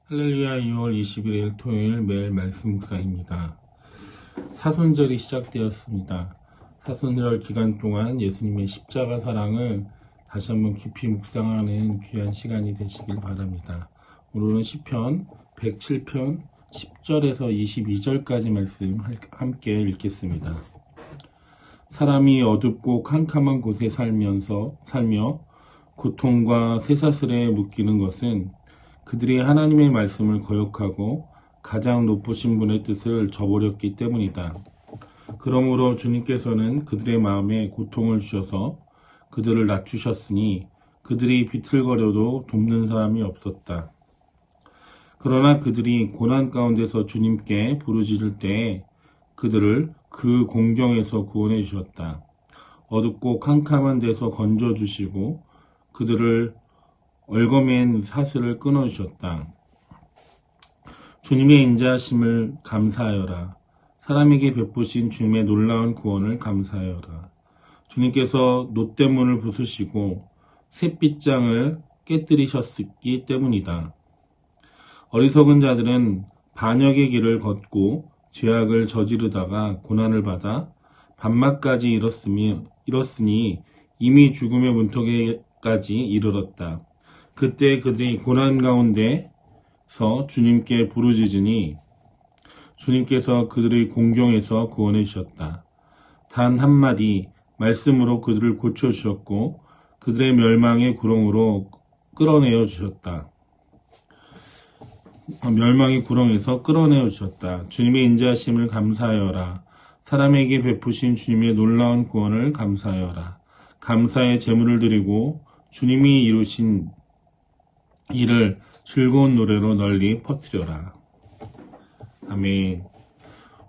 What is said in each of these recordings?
할렐루야. 2월 21일 토요일 매일 말씀 묵상입니다. 사순절이 시작되었습니다. 사순절 기간 동안 예수님의 십자가 사랑을 다시 한번 깊이 묵상하는 귀한 시간이 되시길 바랍니다. 오늘은 시편 107편 10절에서 22절까지 말씀 함께 읽겠습니다. 사람이 어둡고 캄캄한 곳에 살며 고통과 쇠사슬에 묶이는 것은 그들이 하나님의 말씀을 거역하고 가장 높으신 분의 뜻을 저버렸기 때문이다. 그러므로 주님께서는 그들의 마음에 고통을 주셔서 그들을 낮추셨으니 그들이 비틀거려도 돕는 사람이 없었다. 그러나 그들이 고난 가운데서 주님께 부르짖을 때에 그들을 그 공경에서 구원해 주셨다. 어둡고 캄캄한 데서 건져주시고 그들을 얽어맨 사슬을 끊어주셨다. 주님의 인자하심을 감사하여라. 사람에게 베푸신 주님의 놀라운 구원을 감사하여라. 주님께서 놋대문을 부수시고 셋빗장을 깨뜨리셨기 때문이다. 어리석은 자들은 반역의 길을 걷고 죄악을 저지르다가 고난을 받아 밤낮까지 이뤘으니 이미 죽음의 문턱에까지 이르렀다. 그때 그들이 고난 가운데서 주님께 부르짖으니 주님께서 그들의 공경에서 구원해 주셨다. 단 한마디 말씀으로 그들을 고쳐주셨고 그들의 멸망의 구렁으로 끌어내어 주셨다. 멸망의 구렁에서 끌어내어 주셨다. 주님의 인자하심을 감사하여라. 사람에게 베푸신 주님의 놀라운 구원을 감사하여라. 감사의 제물을 드리고 주님이 이루신 이를 즐거운 노래로 널리 퍼뜨려라. 아멘.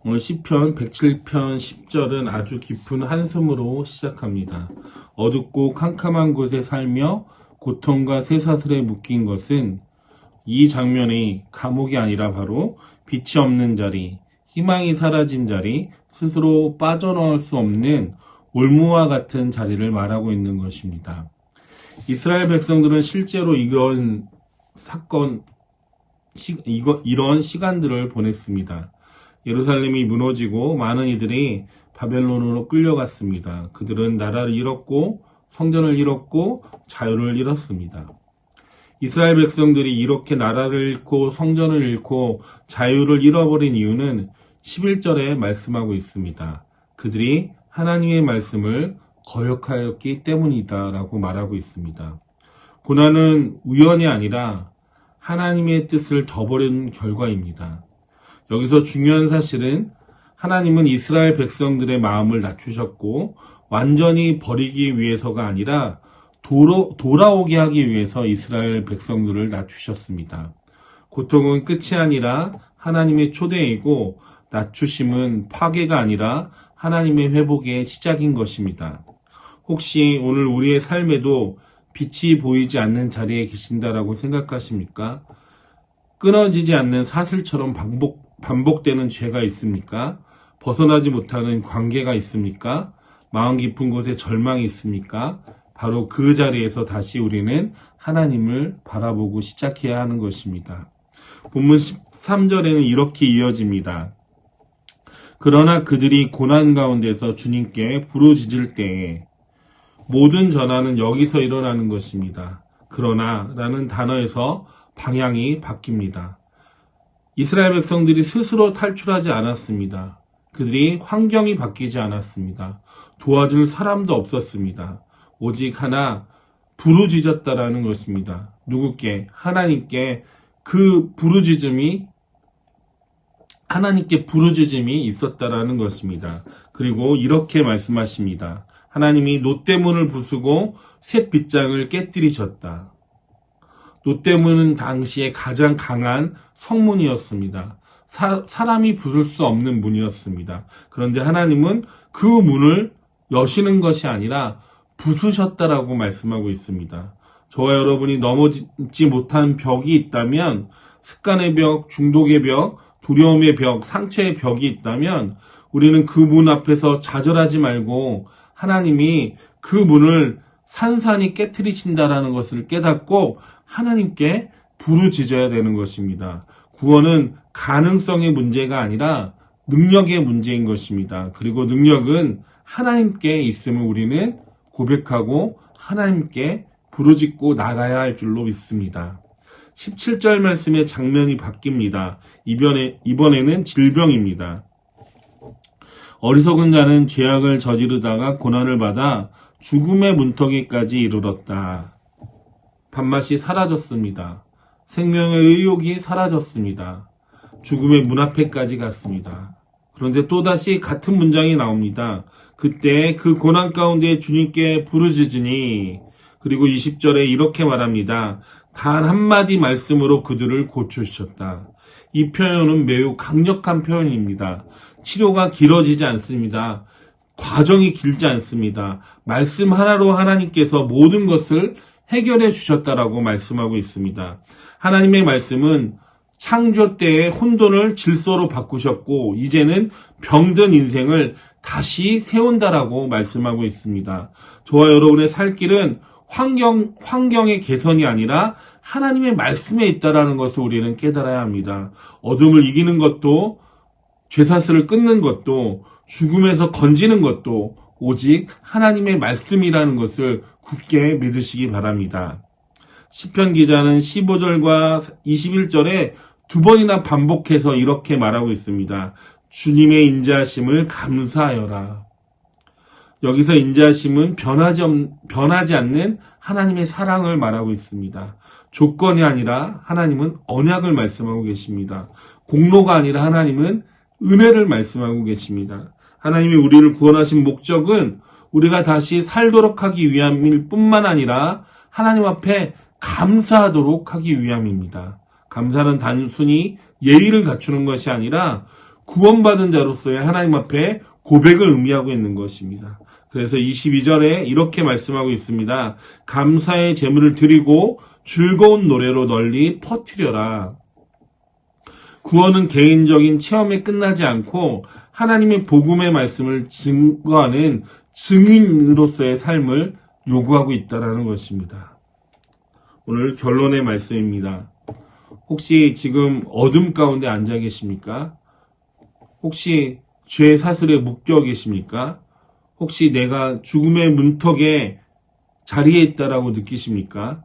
오늘 시편 107편 10절은 아주 깊은 한숨으로 시작합니다. 어둡고 캄캄한 곳에 살며 고통과 쇠사슬에 묶인 것은 이 장면이 감옥이 아니라 바로 빛이 없는 자리, 희망이 사라진 자리, 스스로 빠져나올 수 없는 올무와 같은 자리를 말하고 있는 것입니다. 이스라엘 백성들은 실제로 이런 시간들을 보냈습니다. 예루살렘이 무너지고 많은 이들이 바벨론으로 끌려갔습니다. 그들은 나라를 잃었고 성전을 잃었고 자유를 잃었습니다. 이스라엘 백성들이 이렇게 나라를 잃고 성전을 잃고 자유를 잃어버린 이유는 11절에 말씀하고 있습니다. 그들이 하나님의 말씀을 거역하였기 때문이다 라고 말하고 있습니다. 고난은 우연이 아니라 하나님의 뜻을 저버린 결과입니다. 여기서 중요한 사실은 하나님은 이스라엘 백성들의 마음을 낮추셨고 완전히 버리기 위해서가 아니라 돌아오게 하기 위해서 이스라엘 백성들을 낮추셨습니다. 고통은 끝이 아니라 하나님의 초대이고 낮추심은 파괴가 아니라 하나님의 회복의 시작인 것입니다. 혹시 오늘 우리의 삶에도 빛이 보이지 않는 자리에 계신다라고 생각하십니까? 끊어지지 않는 사슬처럼 반복되는 죄가 있습니까? 벗어나지 못하는 관계가 있습니까? 마음 깊은 곳에 절망이 있습니까? 바로 그 자리에서 다시 우리는 하나님을 바라보고 시작해야 하는 것입니다. 본문 13절에는 이렇게 이어집니다. 그러나 그들이 고난 가운데서 주님께 부르짖을 때에 모든 전환은 여기서 일어나는 것입니다. 그러나 라는 단어에서 방향이 바뀝니다. 이스라엘 백성들이 스스로 탈출하지 않았습니다. 그들이 환경이 바뀌지 않았습니다. 도와줄 사람도 없었습니다. 오직 하나 부르짖었다라는 것입니다. 누구께? 하나님께 하나님께 부르짖음이 있었다라는 것입니다. 그리고 이렇게 말씀하십니다. 하나님이 놋대문을 부수고 셋빗장을 깨뜨리셨다. 놋대문은 당시에 가장 강한 성문이었습니다. 사람이 부술 수 없는 문이었습니다. 그런데 하나님은 그 문을 여시는 것이 아니라 부수셨다라고 말씀하고 있습니다. 저와 여러분이 넘어지지 못한 벽이 있다면, 습관의 벽, 중독의 벽, 두려움의 벽, 상처의 벽이 있다면 우리는 그 문 앞에서 좌절하지 말고 하나님이 그 문을 산산이 깨트리신다라는 것을 깨닫고 하나님께 부르짖어야 되는 것입니다. 구원은 가능성의 문제가 아니라 능력의 문제인 것입니다. 그리고 능력은 하나님께 있음을 우리는 고백하고 하나님께 부르짖고 나가야 할 줄로 믿습니다. 17절 말씀의 장면이 바뀝니다. 이번에는 질병입니다. 어리석은 자는 죄악을 저지르다가 고난을 받아 죽음의 문턱에까지 이르렀다. 밥맛이 사라졌습니다. 생명의 의욕이 사라졌습니다. 죽음의 문 앞에까지 갔습니다. 그런데 또다시 같은 문장이 나옵니다. 그때 그 고난 가운데 주님께 부르짖으니, 그리고 20절에 이렇게 말합니다. 단 한마디 말씀으로 그들을 고쳐주셨다. 이 표현은 매우 강력한 표현입니다. 치료가 길어지지 않습니다. 과정이 길지 않습니다. 말씀 하나로 하나님께서 모든 것을 해결해 주셨다라고 말씀하고 있습니다. 하나님의 말씀은 창조 때의 혼돈을 질서로 바꾸셨고 이제는 병든 인생을 다시 세운다라고 말씀하고 있습니다. 저와 여러분의 살 길은 환경의 개선이 아니라 하나님의 말씀에 있다라는 것을 우리는 깨달아야 합니다. 어둠을 이기는 것도, 죄사슬을 끊는 것도, 죽음에서 건지는 것도 오직 하나님의 말씀이라는 것을 굳게 믿으시기 바랍니다. 시편 기자는 15절과 21절에 두 번이나 반복해서 이렇게 말하고 있습니다. 주님의 인자하심을 감사하여라. 여기서 인자하심은 변하지 않는 하나님의 사랑을 말하고 있습니다. 조건이 아니라 하나님은 언약을 말씀하고 계십니다. 공로가 아니라 하나님은 은혜를 말씀하고 계십니다. 하나님이 우리를 구원하신 목적은 우리가 다시 살도록 하기 위함일 뿐만 아니라 하나님 앞에 감사하도록 하기 위함입니다. 감사는 단순히 예의를 갖추는 것이 아니라 구원받은 자로서의 하나님 앞에 고백을 의미하고 있는 것입니다. 그래서 22절에 이렇게 말씀하고 있습니다. 감사의 제물을 드리고 즐거운 노래로 널리 퍼뜨려라. 구원은 개인적인 체험에 끝나지 않고 하나님의 복음의 말씀을 증거하는 증인으로서의 삶을 요구하고 있다는 것입니다. 오늘 결론의 말씀입니다. 혹시 지금 어둠 가운데 앉아 계십니까? 혹시 죄 사슬에 묶여 계십니까? 혹시 내가 죽음의 문턱에 자리에 있다라고 느끼십니까?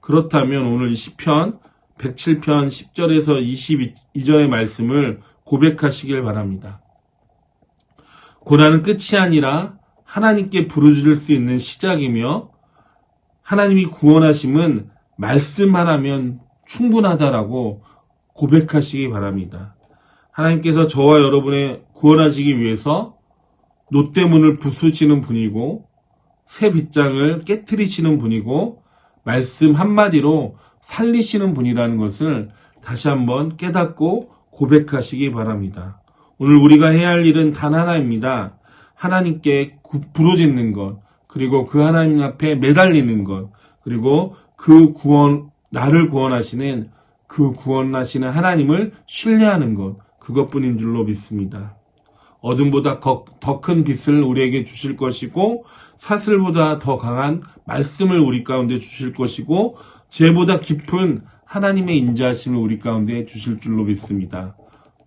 그렇다면 오늘 시편 107편 10절에서 22절의 말씀을 고백하시길 바랍니다. 고난은 끝이 아니라 하나님께 부르짖을 수 있는 시작이며 하나님이 구원하심은 말씀 하나면 충분하다라고 고백하시기 바랍니다. 하나님께서 저와 여러분의 구원하시기 위해서 놋대문을 부수시는 분이고 새 빗장을 깨트리시는 분이고 말씀 한마디로 살리시는 분이라는 것을 다시 한번 깨닫고 고백하시기 바랍니다. 오늘 우리가 해야 할 일은 단 하나입니다. 하나님께 부르짖는 것, 그리고 그 하나님 앞에 매달리는 것, 그리고 나를 구원하시는 그 구원하시는 하나님을 신뢰하는 것, 그것뿐인 줄로 믿습니다. 어둠보다 더 큰 빛을 우리에게 주실 것이고 사슬보다 더 강한 말씀을 우리 가운데 주실 것이고 죄보다 깊은 하나님의 인자하심을 우리 가운데 주실 줄로 믿습니다.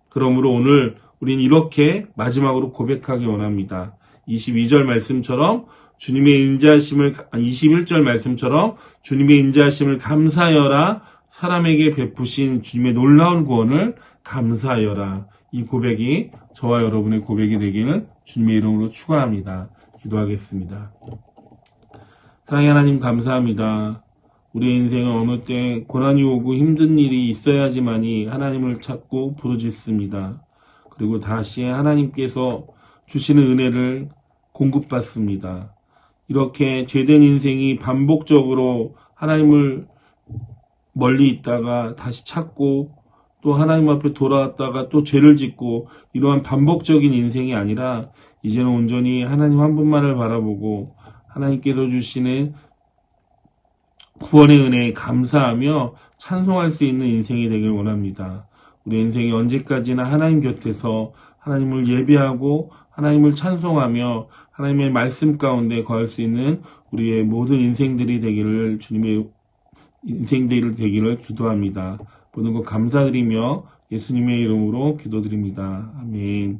그러므로 오늘 우린 이렇게 마지막으로 고백하기 원합니다. 22절 말씀처럼 21절 말씀처럼 주님의 인자하심을 감사하여라. 사람에게 베푸신 주님의 놀라운 구원을 감사하여라. 이 고백이 저와 여러분의 고백이 되기는 주님의 이름으로 축원합니다. 기도하겠습니다. 사랑의 하나님 감사합니다. 우리의 인생은 어느 때 고난이 오고 힘든 일이 있어야지만이 하나님을 찾고 부르짖습니다. 그리고 다시 하나님께서 주시는 은혜를 공급받습니다. 이렇게 죄된 인생이 반복적으로 하나님을 멀리 있다가 다시 찾고 또 하나님 앞에 돌아왔다가 또 죄를 짓고 이러한 반복적인 인생이 아니라 이제는 온전히 하나님 한 분만을 바라보고 하나님께서 주시는 구원의 은혜에 감사하며 찬송할 수 있는 인생이 되길 원합니다. 우리 인생이 언제까지나 하나님 곁에서 하나님을 예배하고 하나님을 찬송하며 하나님의 말씀 가운데 거할 수 있는 우리의 모든 인생들이 되기를 주님의 인생들이 되기를 기도합니다. 모든 것 감사드리며 예수님의 이름으로 기도드립니다. 아멘.